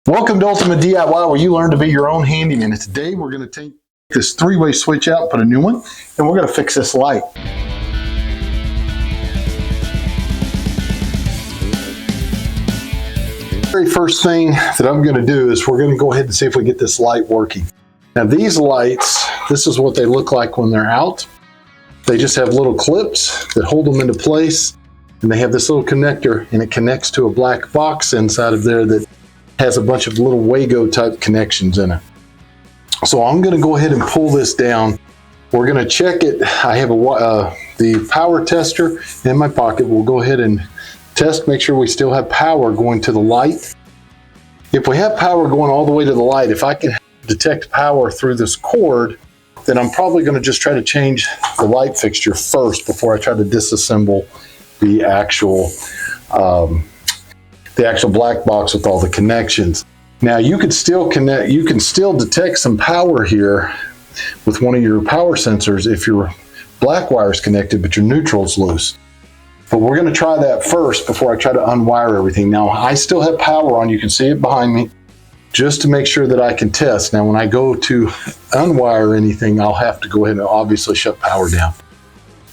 Welcome to Ultimate DIY, where you learn to be your own handyman. And today we're going to take this three-way switch out, put a new one, and we're going to fix this light. The very first thing that I'm going to do is we're going to go ahead and see if we get this light working. Now these lights, this is what they look like when they're out. They just have little clips that hold them into place, and they have this little connector, and it connects to a black box inside of there that has a bunch of little Wago type connections in it. So I'm going to go ahead and pull this down. We're going to check it. I have the power tester in my pocket. We'll go ahead and test, make sure we still have power going to the light. If we have power going all the way to the light, if I can detect power through this cord, then I'm probably going to just try to change the light fixture first before I try to disassemble the actual black box with all the connections. Now you can still detect some power here with one of your power sensors if your black wire is connected but your neutral's loose. But we're going to try that first before I try to unwire everything. Now I still have power on, you can see it behind me, just to make sure that I can test. Now when I go to unwire anything, I'll have to go ahead and obviously shut power down.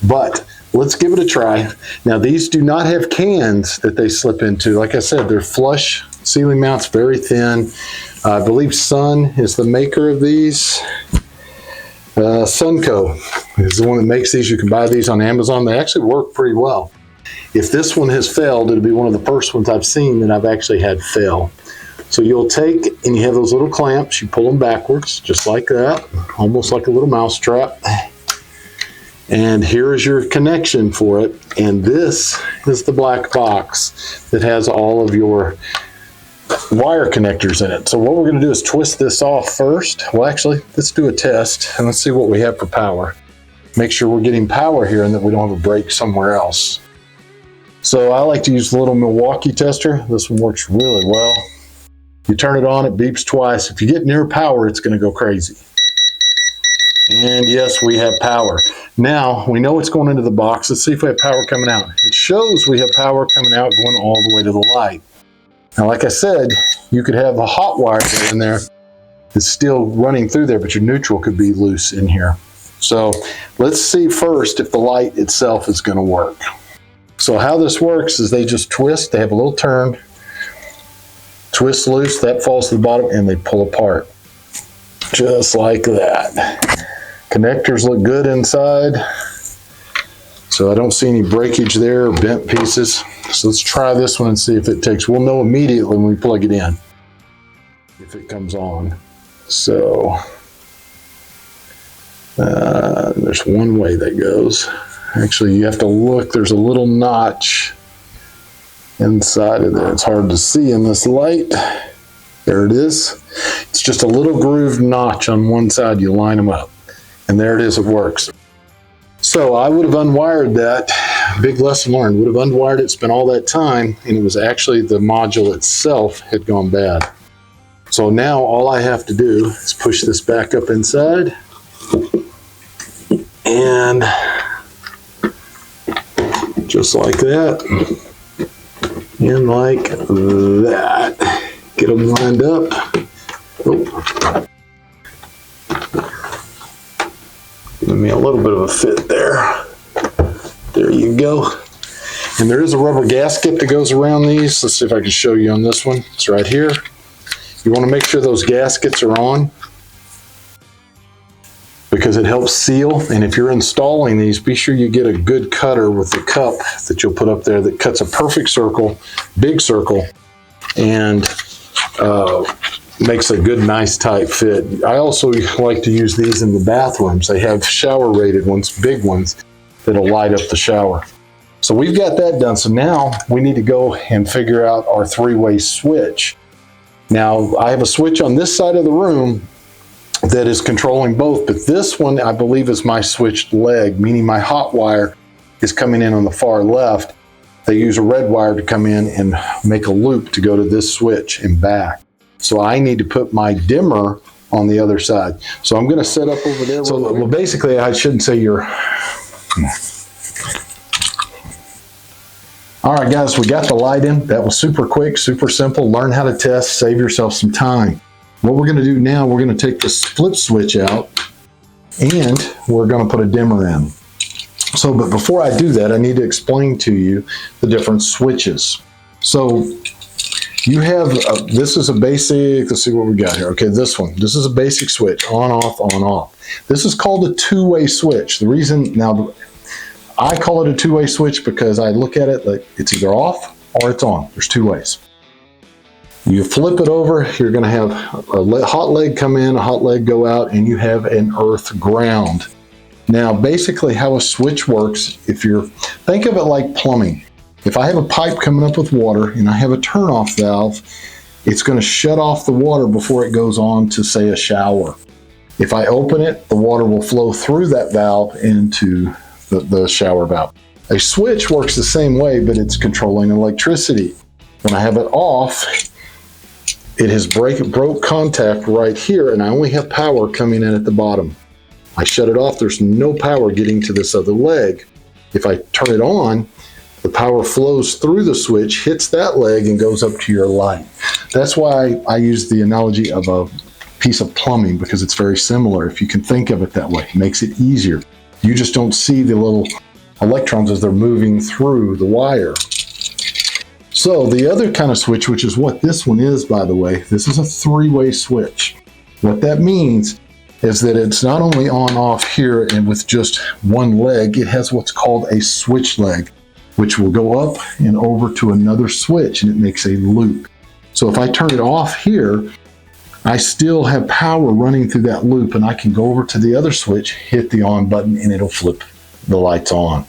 But let's give it a try. Now these do not have cans that they slip into. Like I said, they're flush ceiling mounts, very thin. I believe Sun is the maker of these. Sunco is the one that makes these. You can buy these on Amazon. They actually work pretty well. If this one has failed, it'll be one of the first ones I've seen that I've actually had fail. So you'll take, and you have those little clamps, you pull them backwards, just like that, almost like a little mouse trap. And here is your connection for it. And this is the black box that has all of your wire connectors in it. So what we're going to do is twist this off first. Well, actually, let's do a test and let's see what we have for power. Make sure we're getting power here and that we don't have a break somewhere else. So I like to use the little Milwaukee tester. This one works really well. You turn it on, it beeps twice. If you get near power, it's going to go crazy. And yes, we have power. Now, we know it's going into the box. Let's see if we have power coming out. It shows we have power coming out going all the way to the light. Now, like I said, you could have a hot wire in there that's still running through there, but your neutral could be loose in here. So let's see first if the light itself is going to work. So how this works is they just twist. They have a little turn. Twist loose, that falls to the bottom, and they pull apart. Just like that. Connectors look good inside, so I don't see any breakage there or bent pieces. So let's try this one and see if it takes. We'll know immediately when we plug it in if it comes on. So there's one way that goes. Actually, you have to look. There's a little notch inside of there. It's hard to see in this light. There it is. It's just a little grooved notch on one side. You line them up. And there it is, it works. So I would have unwired that. Big lesson learned. Would have unwired it, spent all that time, and it was actually the module itself had gone bad. So now all I have to do is push this back up inside. And just like that. And like that. Get them lined up. Oh. Give me a little bit of a fit there. There you go. And there is a rubber gasket that goes around these. Let's see if I can show you on this one. It's right here. You want to make sure those gaskets are on because it helps seal. And if you're installing these, be sure you get a good cutter with the cup that you'll put up there that cuts a perfect circle, big circle, and makes a good, nice, tight fit. I also like to use these in the bathrooms. They have shower rated ones, big ones, that'll light up the shower. So we've got that done. So now we need to go and figure out our three-way switch. Now I have a switch on this side of the room that is controlling both, but this one I believe is my switched leg, meaning my hot wire is coming in on the far left. They use a red wire to come in and make a loop to go to this switch and back. So I need to put my dimmer on the other side. So I'm going to set up over there. So well, basically I shouldn't say All right, guys, we got the light in. That was super quick, super simple. Learn how to test, save yourself some time. What we're gonna do now, we're gonna take this flip switch out and we're gonna put a dimmer in. So, but before I do that, I need to explain to you the different switches. So you have, this is a basic, let's see what we got here. Okay, this one, this is a basic switch, on, off, on, off. This is called a two-way switch. The reason, now, I call it a two-way switch because I look at it like it's either off or it's on. There's two ways. You flip it over, you're going to have a hot leg come in, a hot leg go out, and you have an earth ground. Now, basically how a switch works, think of it like plumbing. If I have a pipe coming up with water and I have a turn-off valve, it's going to shut off the water before it goes on to, say, a shower. If I open it, the water will flow through that valve into the shower valve. A switch works the same way, but it's controlling electricity. When I have it off, it has broke contact right here, and I only have power coming in at the bottom. I shut it off, there's no power getting to this other leg. If I turn it on, the power flows through the switch, hits that leg, and goes up to your light. That's why I use the analogy of a piece of plumbing, because it's very similar. If you can think of it that way, it makes it easier. You just don't see the little electrons as they're moving through the wire. So the other kind of switch, which is what this one is, by the way, this is a three-way switch. What that means is that it's not only on off here and with just one leg, it has what's called a switch leg, which will go up and over to another switch, and it makes a loop. So if I turn it off here, I still have power running through that loop, and I can go over to the other switch, hit the on button, and it'll flip the lights on.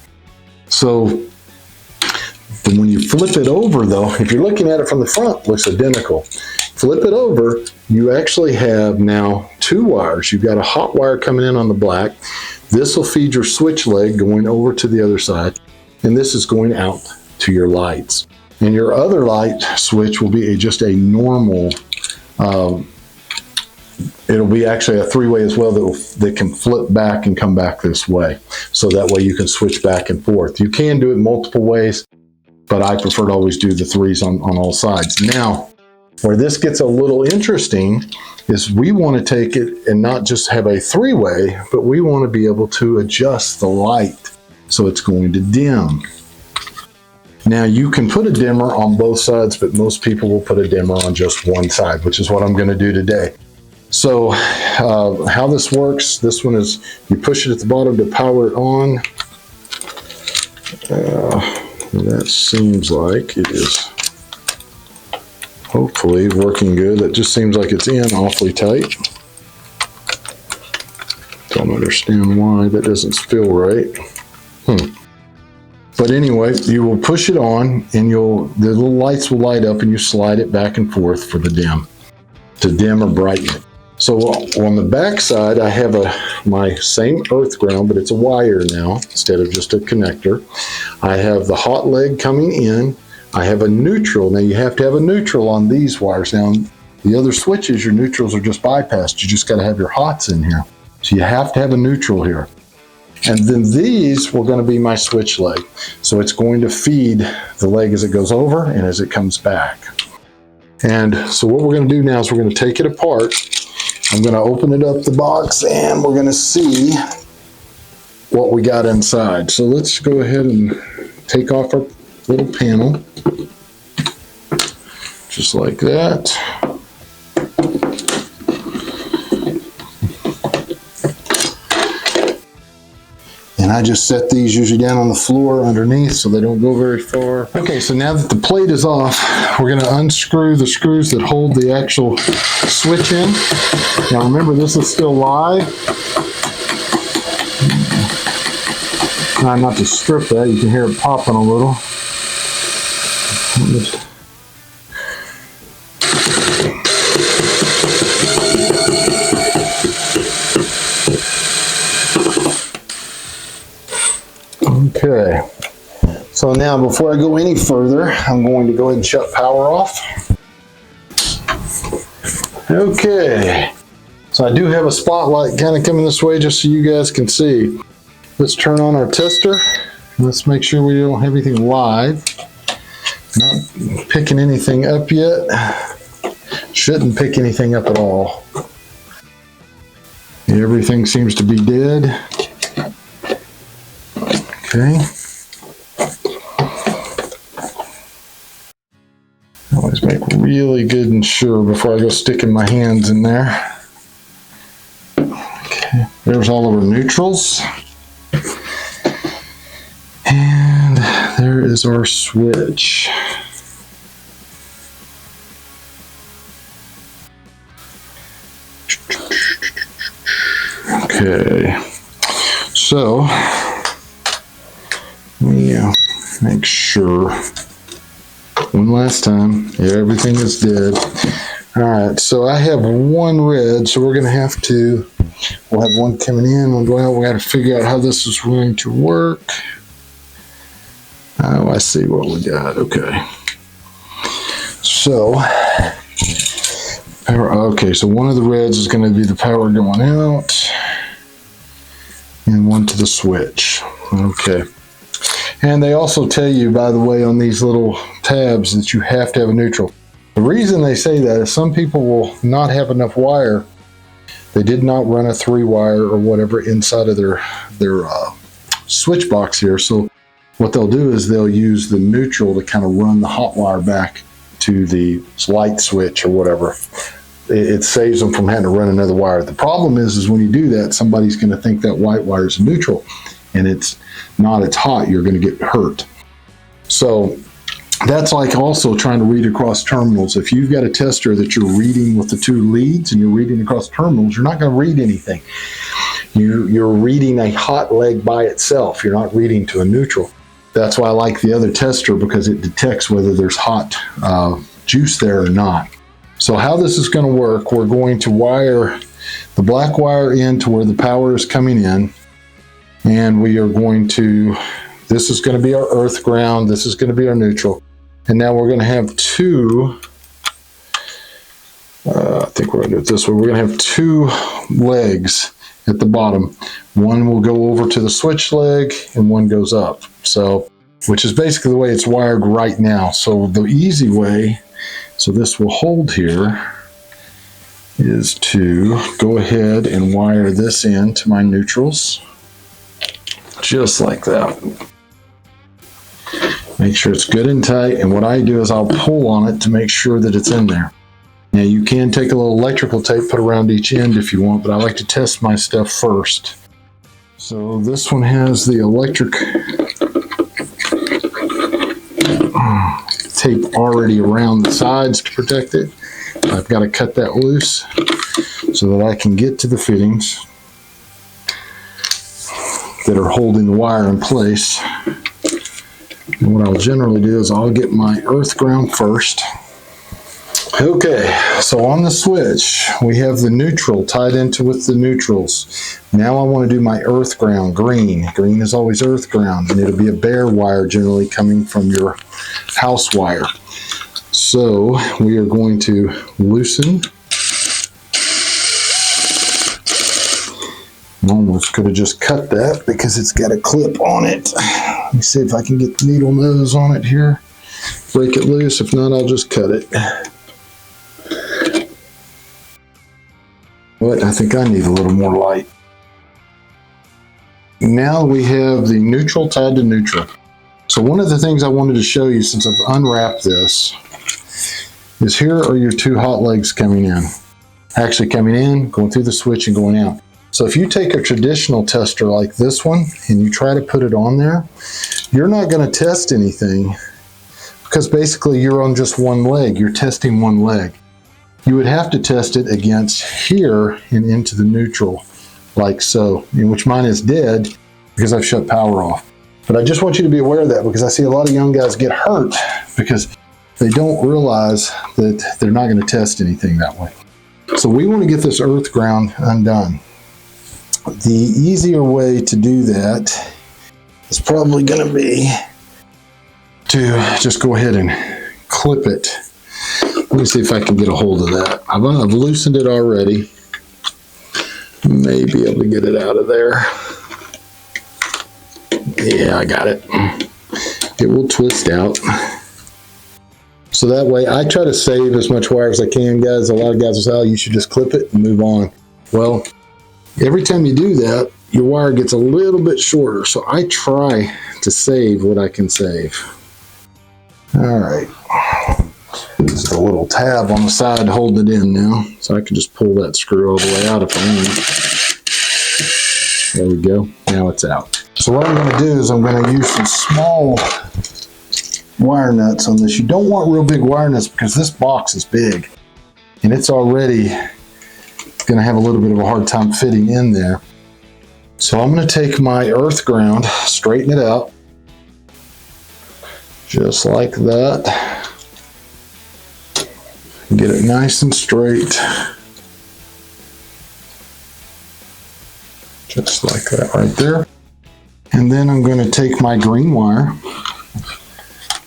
So when you flip it over, though, if you're looking at it from the front, it looks identical. Flip it over, you actually have now two wires. You've got a hot wire coming in on the black. This will feed your switch leg going over to the other side, and this is going out to your lights. And your other light switch will be just a normal, it'll be actually a three-way as well that can flip back and come back this way. So that way you can switch back and forth. You can do it multiple ways, but I prefer to always do the threes on all sides. Now, where this gets a little interesting is we want to take it and not just have a three-way, but we want to be able to adjust the light so it's going to dim. Now you can put a dimmer on both sides, but most people will put a dimmer on just one side, which is what I'm going to do today. So how this works, this one is you push it at the bottom to power it on. That seems like it is hopefully working good. That just seems like it's in awfully tight. Don't understand why that doesn't feel right. But anyway, you will push it on, and the little lights will light up, and you slide it back and forth for the dim, to dim or brighten it. So on the back side, I have my same earth ground, but it's a wire now instead of just a connector. I have the hot leg coming in. I have a neutral. Now you have to have a neutral on these wires. Now the other switches, your neutrals are just bypassed. You just got to have your hots in here. So you have to have a neutral here. And then these were going to be my switch leg. So it's going to feed the leg as it goes over and as it comes back. And so what we're going to do now is we're going to take it apart. I'm going to open it up the box, and we're going to see what we got inside. So let's go ahead and take off our little panel, just like that. And I just set these usually down on the floor underneath so they don't go very far. Okay, so now that the plate is off, we're going to unscrew the screws that hold the actual switch in. Now remember, this is still live. Try not to strip that. You can hear it popping a little. Okay, so now before I go any further, I'm going to go ahead and shut power off. Okay, so I do have a spotlight kind of coming this way just so you guys can see. Let's turn on our tester. Let's make sure we don't have anything live. Not picking anything up yet. Shouldn't pick anything up at all. Everything seems to be dead. Okay. Always make really good and sure before I go sticking my hands in there. Okay, there's all of our neutrals. And there is our switch. Okay, so let me make sure one last time. Yeah, everything is dead. All right, so I have one red, so we're going to have to, we'll have one coming in, one going out. We got to figure out how this is going to work. Oh, I see what we got. Okay. So, power, okay, so one of the reds is going to be the power going out, and one to the switch. Okay. And they also tell you, by the way, on these little tabs that you have to have a neutral. The reason they say that is some people will not have enough wire. They did not run a 3-wire or whatever inside of their switch box here. So what they'll do is they'll use the neutral to kind of run the hot wire back to the light switch or whatever. It saves them from having to run another wire. The problem is when you do that, somebody's going to think that white wire is neutral, and it's not, it's hot, you're going to get hurt. So that's like also trying to read across terminals. If you've got a tester that you're reading with the 2 leads and you're reading across terminals, you're not going to read anything. You're reading a hot leg by itself. You're not reading to a neutral. That's why I like the other tester, because it detects whether there's hot juice there or not. So how this is going to work, we're going to wire the black wire in to where the power is coming in. And we are going to, this is going to be our earth ground, this is going to be our neutral. And now we're going to have 2, I think we're going to do it this way. We're going to have 2 legs at the bottom. One will go over to the switch leg and one goes up. So, which is basically the way it's wired right now. So the easy way, so this will hold here, is to go ahead and wire this in to my neutrals. Just like that. Make sure it's good and tight, and what I do is I'll pull on it to make sure that it's in there. Now you can take a little electrical tape, put around each end if you want, but I like to test my stuff first. So this one has the electric tape already around the sides to protect it. I've got to cut that loose so that I can get to the fittings that are holding the wire in place. And what I'll generally do is I'll get my earth ground first. Okay, so on the switch, we have the neutral tied into with the neutrals. Now I want to do my earth ground, green. Green is always earth ground, and it'll be a bare wire generally coming from your house wire. So we are going to loosen. I almost could have just cut that because it's got a clip on it. Let me see if I can get the needle nose on it here. Break it loose. If not, I'll just cut it. But I think I need a little more light. Now we have the neutral tied to neutral. So one of the things I wanted to show you since I've unwrapped this is here are your 2 hot legs coming in. Actually coming in, going through the switch and going out. So if you take a traditional tester like this one and you try to put it on there, you're not going to test anything because basically you're on just one leg. You're testing one leg. You would have to test it against here and into the neutral like so, in which mine is dead because I've shut power off. But I just want you to be aware of that because I see a lot of young guys get hurt because they don't realize that they're not going to test anything that way. So we want to get this earth ground undone. The easier way to do that is probably going to be to just go ahead and clip it. Let me see if I can get a hold of that. I've loosened it already. May be able to get it out of there. Yeah, I got it. It will twist out. So that way I try to save as much wire as I can, guys. A lot of guys will say, oh, you should just clip it and move on. Well, every time you do that, your wire gets a little bit shorter. So I try to save what I can save. All right. There's a little tab on the side holding it in now. So I can just pull that screw all the way out if I want. There we go. Now it's out. So what I'm going to do is I'm going to use some small wire nuts on this. You don't want real big wire nuts because this box is big and it's already going to have a little bit of a hard time fitting in there. So I'm going to take my earth ground, straighten it out just like that, get it nice and straight, just like that right there. And then I'm going to take my green wire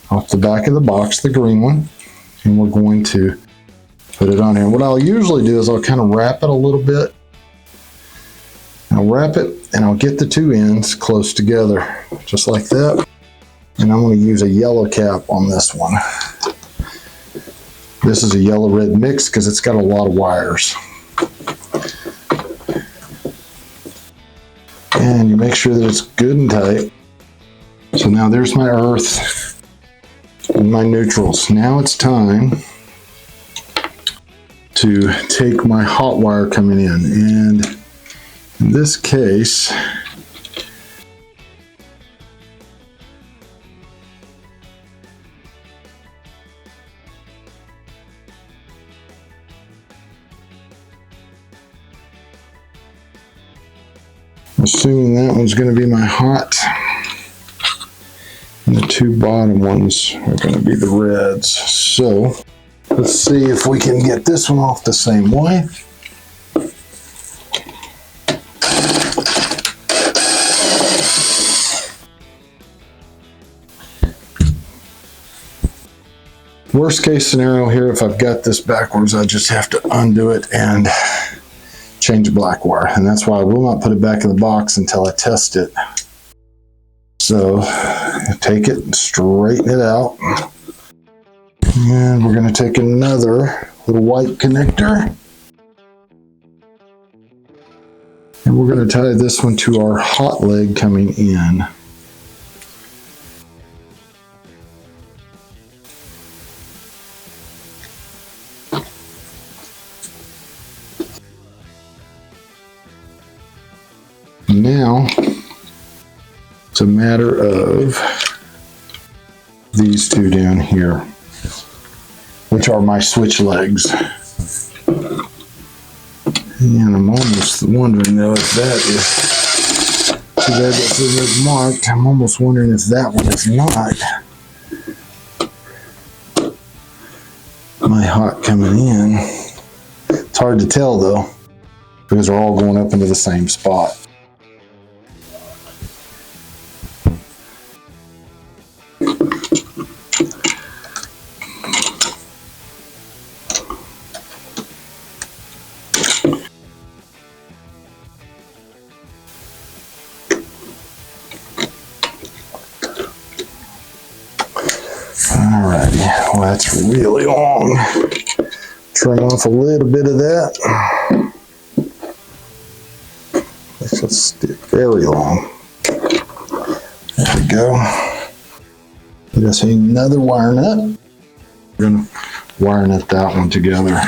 off the back of the box, the green one, and we're going to put it on here. What I'll usually do is I'll kind of wrap it a little bit. I'll wrap it and I'll get the two ends close together, just like that. And I'm going to use a yellow cap on this one. This is a yellow-red mix because it's got a lot of wires. And you make sure that it's good and tight. So now there's my earth and my neutrals. Now it's time to take my hot wire coming in, and in this case assuming that one's going to be my hot, and the two bottom ones are going to be the reds. So let's see if we can get this one off the same way. Worst case scenario here, if I've got this backwards, I just have to undo it and change black wire. And that's why I will not put it back in the box until I test it. So take it and straighten it out. And we're going to take another little white connector. And we're going to tie this one to our hot leg coming in. Now, it's a matter of these two down here, which are my switch legs. And I'm almost wondering though if that is, too bad this isn't marked, I'm almost wondering if that one is not my hot coming in. It's hard to tell though, because they're all going up into the same spot. Alrighty, well that's really long. Trim off a little bit of that. It's just very long. There we go. Just another wire nut. We're going to wire nut that one together.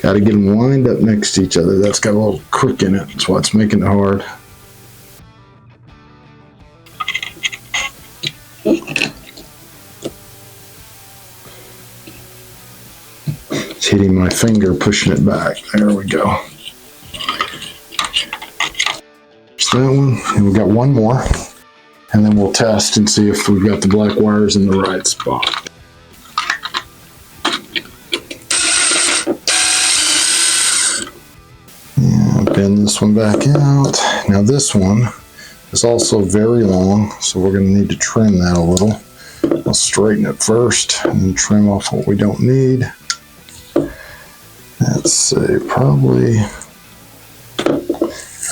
Got to get them lined up next to each other. That's got a little crook in it. That's what's making it hard. It's hitting my finger, pushing it back. There we go. There's that one, and we've got one more. And then we'll test and see if we've got the black wires in the right spot. Bend this one back out. Now this one, is also very long, so we're going to need to trim that a little. I'll straighten it first and then trim off what we don't need. Let's say probably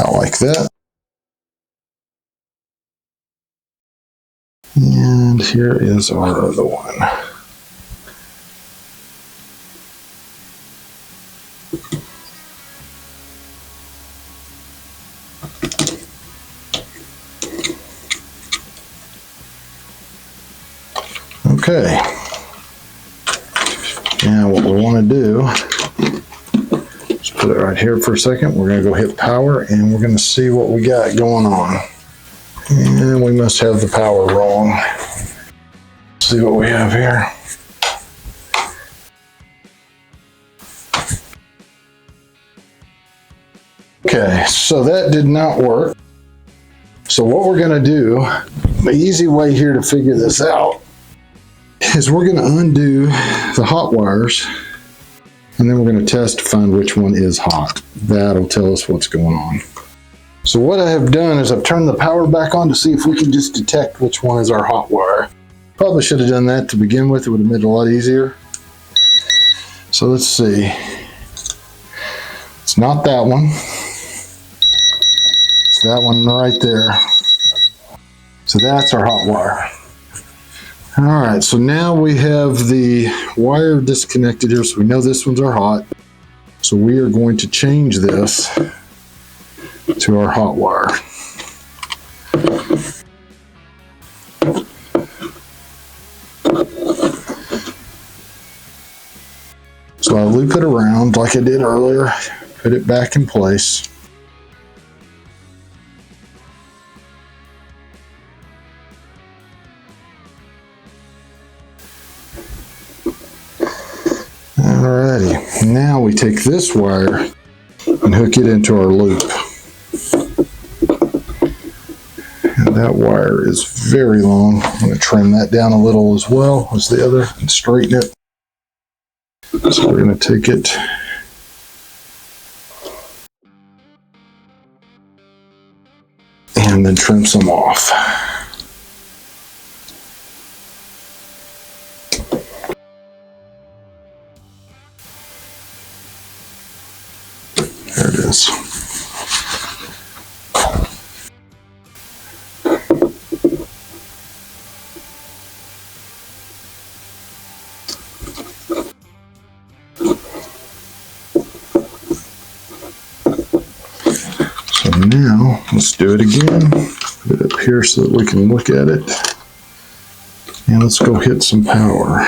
out like that. And here is our other one. Okay, now what we want to do is put it right here for a second. We're going to go hit power and we're going to see what we got going on. And we must have the power wrong. Let's see what we have here. Okay, so that did not work. So what we're going to do, the easy way here to figure this out, is we're going to undo the hot wires, and then we're going to test to find which one is hot. That'll tell us what's going on. So what I have done is I've turned the power back on to see if we can just detect which one is our hot wire. Probably should have done that to begin with. It would have made it a lot easier. So let's see. It's not that one. It's that one right there. So that's our hot wire. All right, so now we have the wire disconnected here, so we know this one's our hot. So we are going to change this to our hot wire. So I loop it around like I did earlier, put it back in place. Alrighty, now we take this wire and hook it into our loop. And that wire is very long. I'm going to trim that down a little as well as the other and straighten it. So we're going to take it and then trim some off. There it is. So now let's do it again. Put it up here so that we can look at it. And let's go hit some power.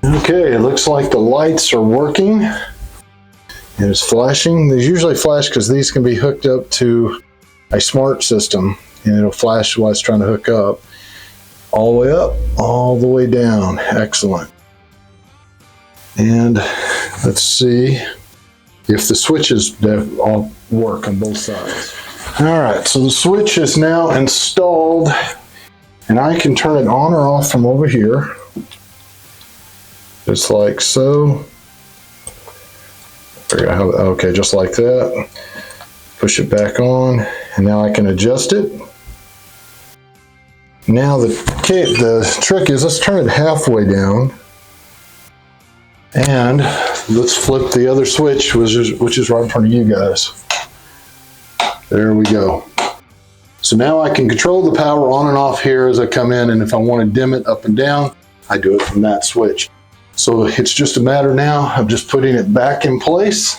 Okay, it looks like the lights are working and it's flashing. These usually flash because these can be hooked up to a smart system and it'll flash while it's trying to hook up. All the way up, all the way down. Excellent. And let's see if the switches all work on both sides. All right, so the switch is now installed and I can turn it on or off from over here. Just like so. Okay, just like that. Push it back on, and now I can adjust it. Now the trick is let's turn it halfway down, and let's flip the other switch, which is right in front of you guys. There we go. So now I can control the power on and off here as I come in, and if I want to dim it up and down, I do it from that switch. So it's just a matter now of just putting it back in place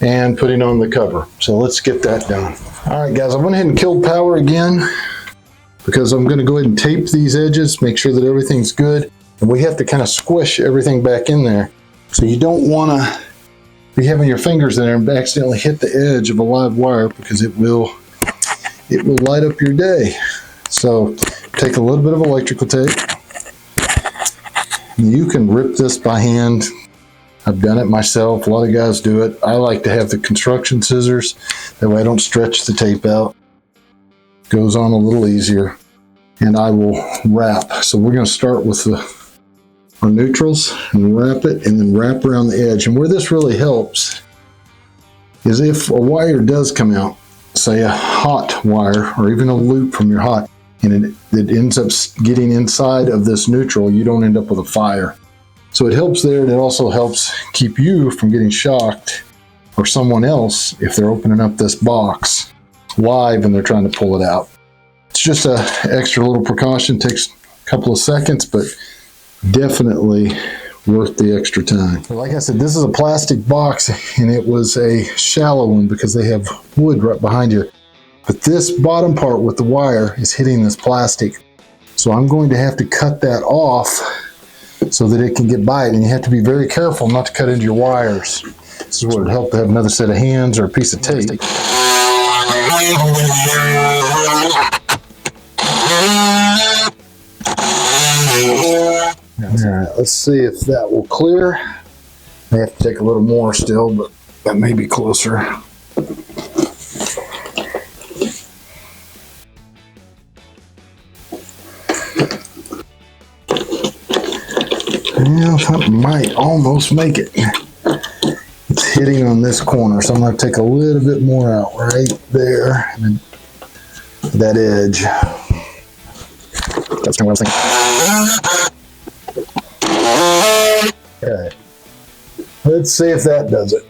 and putting on the cover. So let's get that done. All right, guys, I went ahead and killed power again because I'm going to go ahead and tape these edges, make sure that everything's good. And we have to kind of squish everything back in there. So you don't want to be having your fingers in there and accidentally hit the edge of a live wire because it will light up your day. So take a little bit of electrical tape. You can rip this by hand. I've done it myself. A lot of guys do it. I like to have the construction scissors. That way I don't stretch the tape out. Goes on a little easier. And I will wrap. So we're going to start with our neutrals and wrap it, and then wrap around the edge. And where this really helps is if a wire does come out, say a hot wire or even a loop from your hot, and it ends up getting inside of this neutral, you don't end up with a fire. So it helps there, and it also helps keep you from getting shocked, or someone else, if they're opening up this box live and they're trying to pull it out. It's just an extra little precaution, takes a couple of seconds, but definitely worth the extra time. Like I said, this is a plastic box, and it was a shallow one because they have wood right behind here. But this bottom part with the wire is hitting this plastic. So I'm going to have to cut that off so that it can get by it. And you have to be very careful not to cut into your wires. This is where it'd help to have another set of hands or a piece of tape. Alright, let's see if that will clear. I have to take a little more still, but that may be closer. Well, that might almost make it. It's hitting on this corner, so I'm going to take a little bit more out right there, and then that edge. That's kind of what I was thinking. Okay. Let's see if that does it.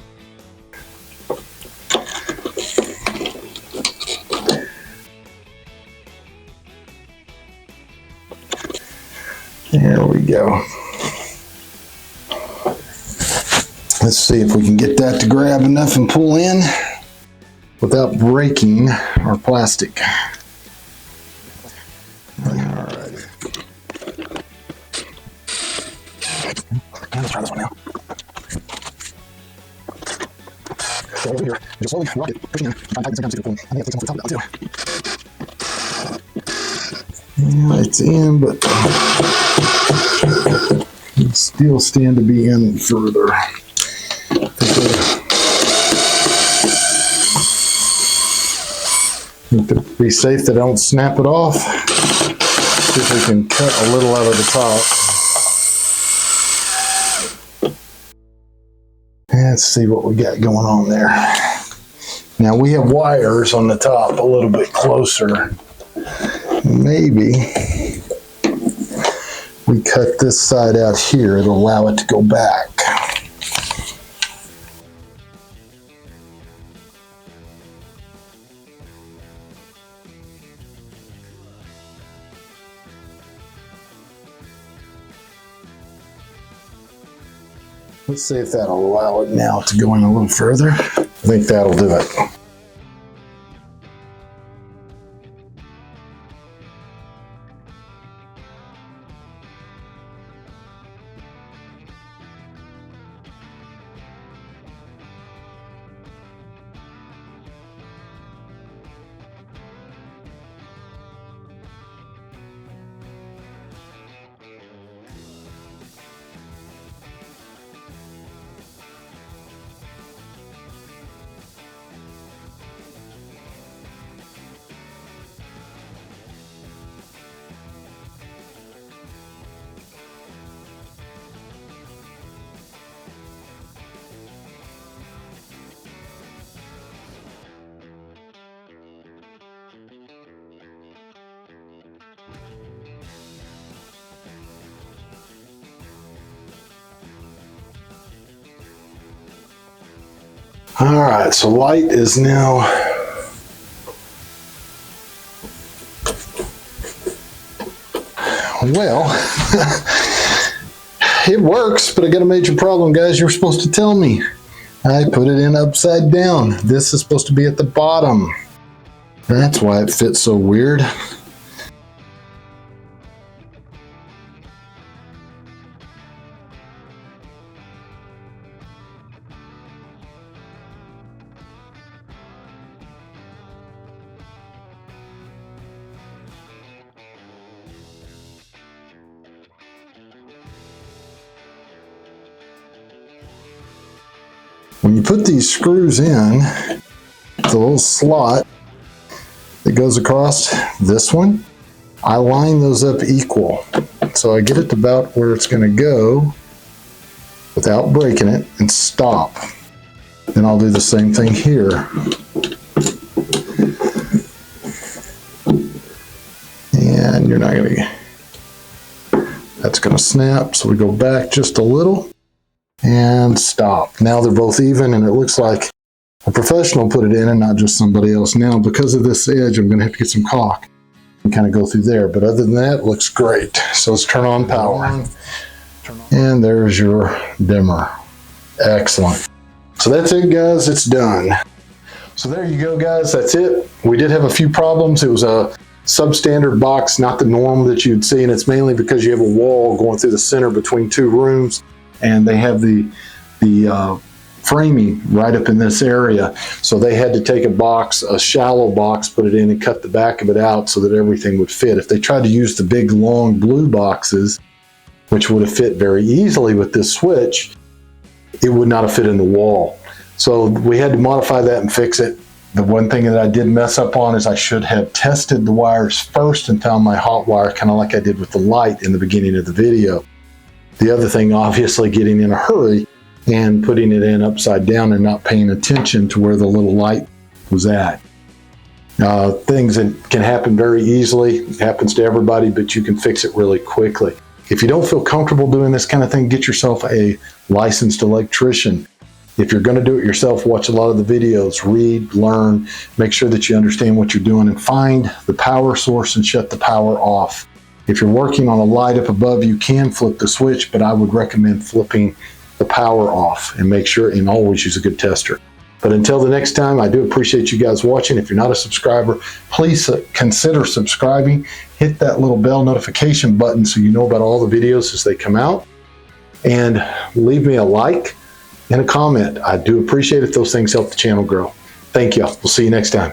There we go. Let's see if we can get that to grab enough and pull in without breaking our plastic. Alright. Let's try this one now. So over here, just slowly rock it, pushing in. I'm tight at the same time, so I think it's on the top of that too. Yeah, it's in, but it still stand to be in further. To be safe that I don't snap it off, see if we can cut a little out of the top. Let's see what we got going on there. Now we have wires on the top a little bit closer. Maybe we cut this side out here, it'll allow it to go back. Let's see if that'll allow it now to go in a little further. I think that'll do it. All right, so light is now well, it works, but I got a major problem, guys. You were supposed to tell me. I put it in upside down. This is supposed to be at the bottom. That's why it fits so weird. When you put these screws in, it's a little slot that goes across this one. I line those up equal. So I get it about where it's going to go without breaking it and stop. Then I'll do the same thing here. And you're not going to, that's going to snap. So we go back just a little and stop. Now they're both even, and it looks like a professional put it in and not just somebody else. Now, because of this edge, I'm going to have to get some caulk and kind of go through there. But other than that, it looks great. So let's turn on power. And there's your dimmer. Excellent. So that's it, guys. It's done. So there you go, guys. That's it. We did have a few problems. It was a substandard box, not the norm that you'd see, and it's mainly because you have a wall going through the center between two rooms, and they have the framing right up in this area. So they had to take a box, a shallow box, put it in and cut the back of it out so that everything would fit. If they tried to use the big long blue boxes, which would have fit very easily with this switch, it would not have fit in the wall. So we had to modify that and fix it. The one thing that I did mess up on is I should have tested the wires first and found my hot wire, kind of like I did with the light in the beginning of the video. The other thing, obviously, getting in a hurry and putting it in upside down and not paying attention to where the little light was at. Things that can happen very easily. It happens to everybody, but you can fix it really quickly. If you don't feel comfortable doing this kind of thing, get yourself a licensed electrician. If you're going to do it yourself, watch a lot of the videos, read, learn, make sure that you understand what you're doing, and find the power source and shut the power off. If you're working on a light up above, you can flip the switch, but I would recommend flipping the power off and make sure, and always use a good tester. But until the next time, I do appreciate you guys watching. If you're not a subscriber, please consider subscribing. Hit that little bell notification button so you know about all the videos as they come out. And leave me a like and a comment. I do appreciate it. Those things help the channel grow. Thank you. We'll see you next time.